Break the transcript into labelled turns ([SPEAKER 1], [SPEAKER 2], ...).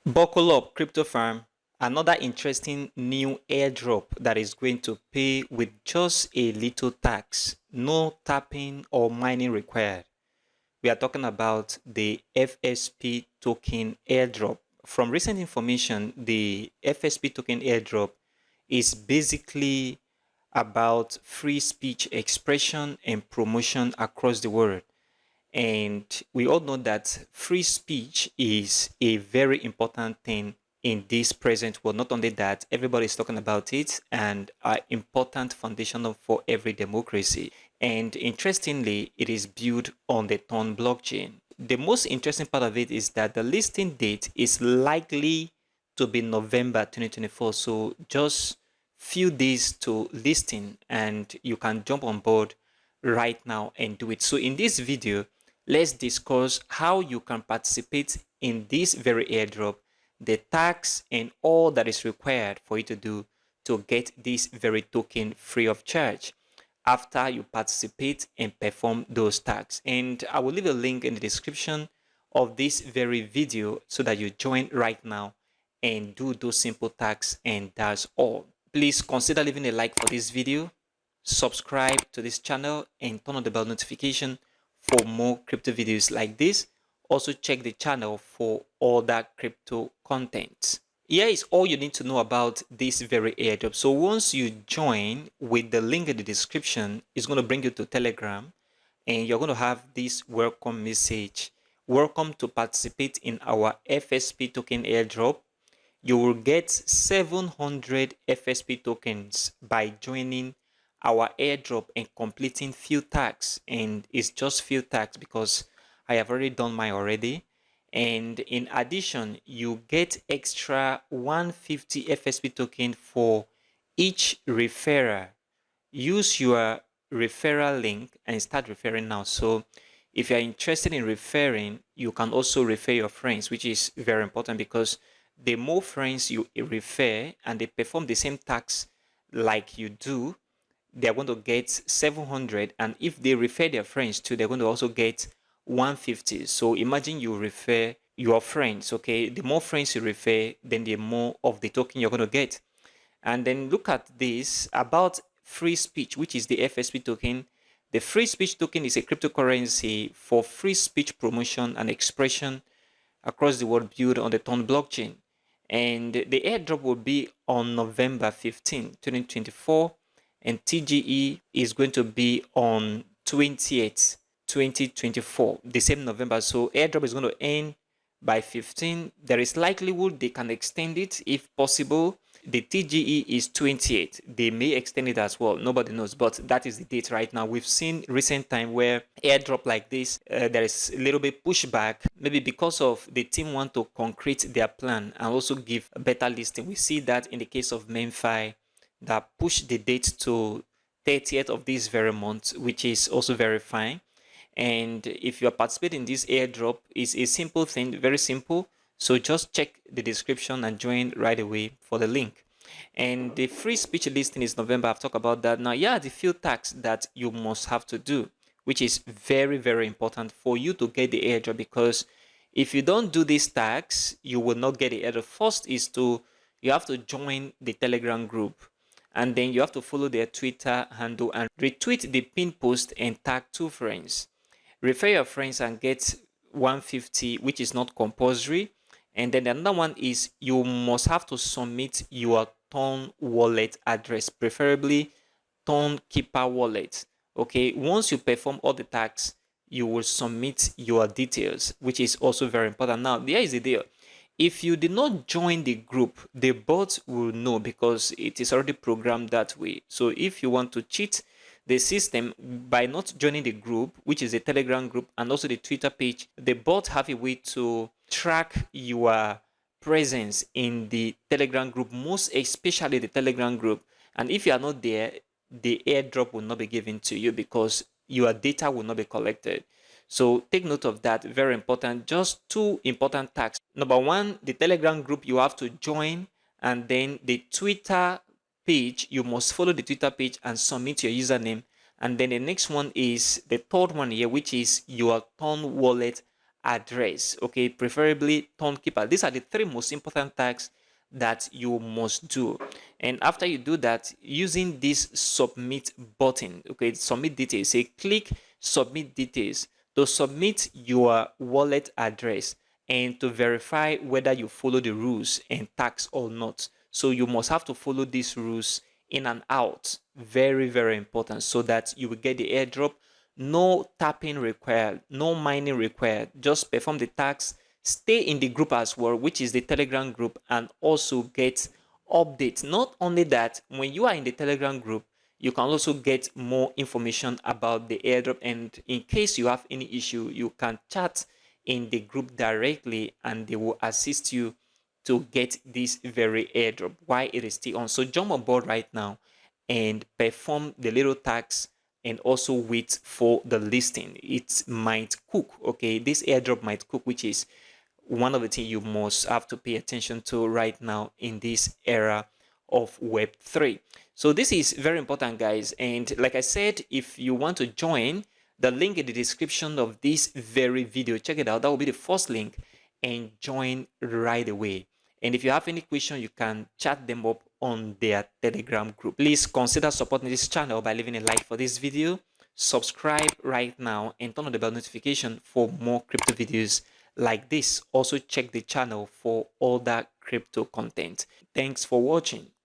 [SPEAKER 1] Buckle up, crypto farm. Another interesting new airdrop that is going to pay with just a little tax, no tapping or mining required. We are talking about the FSP token airdrop. From recent information, the FSP token airdrop is basically about free speech expression and promotion across the world. And we all know that free speech is a very important thing in this present world. Not only that, everybody is talking about it and are important foundational for every democracy. And interestingly, it is built on the Ton blockchain. The most interesting part of it is that the listing date is likely to be November 2024. So just few days to listing and you can jump on board right now and do it. So in this video, let's discuss how you can participate in this very airdrop, the tax and all that is required for you to do to get this very token free of charge after you participate and perform those tasks. And I will leave a link in the description of this very video so that you join right now and do those simple tasks, and that's all. Please consider leaving a like for this video, subscribe to this channel and turn on the bell notification for more crypto videos like this. Also check the channel for other crypto content. Here is all you need to know about this very airdrop. So once you join with the link in the description, it's going to bring you to Telegram and you're going to have this welcome message. Welcome to participate in our FSP token airdrop. You will get 700 FSP tokens by joining our airdrop and completing few tasks. And it's just few tasks because I have already done mine already. And in addition, you get extra 150 FSP token for each referrer. Use your referral link and start referring now. So if you're interested in referring, you can also refer your friends, which is very important because the more friends you refer and they perform the same tasks like you do, they're going to get 700, and if they refer their friends too, they're going to also get 150. So imagine you refer your friends, okay? The more friends you refer, then the more of the token you're going to get. And then look at this about free speech, which is the FSP token. The free speech token is a cryptocurrency for free speech promotion and expression across the world built on the Ton blockchain. And the airdrop will be on November 15, 2024, and TGE is going to be on 28th, 2024, the same November. So airdrop is going to end by 15. There is likelihood they can extend it if possible. The TGE is 28. They may extend it as well. Nobody knows, but that is the date right now. We've seen recent time where airdrop like this, there is a little bit pushback, maybe because of the team want to concrete their plan and also give a better listing. We see that in the case of MemFi that pushed the date to 30th of this very month, which is also very fine. And if you are participating in this airdrop, it's a simple thing, very simple. So just check the description and join right away for the link. And the free speech listing is November. I've talked about that. Now, yeah, the few tasks that you must have to do, which is very, very important for you to get the airdrop, because if you don't do these tasks, you will not get the airdrop. First is you have to join the Telegram group, and then you have to follow their Twitter handle and retweet the pin post and tag 2 friends. Refer your friends and get 150, which is not compulsory. And then another one is you must have to submit your Ton wallet address, preferably Ton Keeper wallet. Okay, once you perform all the tasks, you will submit your details, which is also very important. Now, there is the deal. If you did not join the group, the bot will know because it is already programmed that way. So if you want to cheat the system by not joining the group, which is a Telegram group and also the Twitter page, the bot have a way to track your presence in the Telegram group, most especially the Telegram group. And if you are not there, the airdrop will not be given to you because your data will not be collected. So take note of that, very important. Just 2 important tasks. Number 1, the Telegram group you have to join, and then the Twitter page, you must follow the Twitter page and submit your username. And then the next one is the third one here, which is your Ton wallet address. Okay, preferably Townkeeper. These are the three most important tags that you must do. And after you do that, using this submit button, okay, submit details, say click submit details to submit your wallet address and to verify whether you follow the rules and tax or not. So you must have to follow these rules in and out. Very, very important, so that you will get the airdrop. No tapping required, no mining required. Just perform the tax, stay in the group as well, which is the Telegram group, and also get updates. Not only that, when you are in the Telegram group, you can also get more information about the airdrop, and in case you have any issue, you can chat in the group directly and they will assist you to get this very airdrop while it is still on. So jump on board right now and perform the little tax and also wait for the listing. It might cook. Okay, this airdrop might cook, which is one of the things you must have to pay attention to right now in this era of Web3. So this is very important, guys. And like I said, if you want to join, the link in the description of this very video, check it out. That will be the first link, and join right away. And if you have any question, you can chat them up on their Telegram group. Please consider supporting this channel by leaving a like for this video, subscribe right now, and turn on the bell notification for more crypto videos like this. Also check the channel for all that crypto content. Thanks for watching.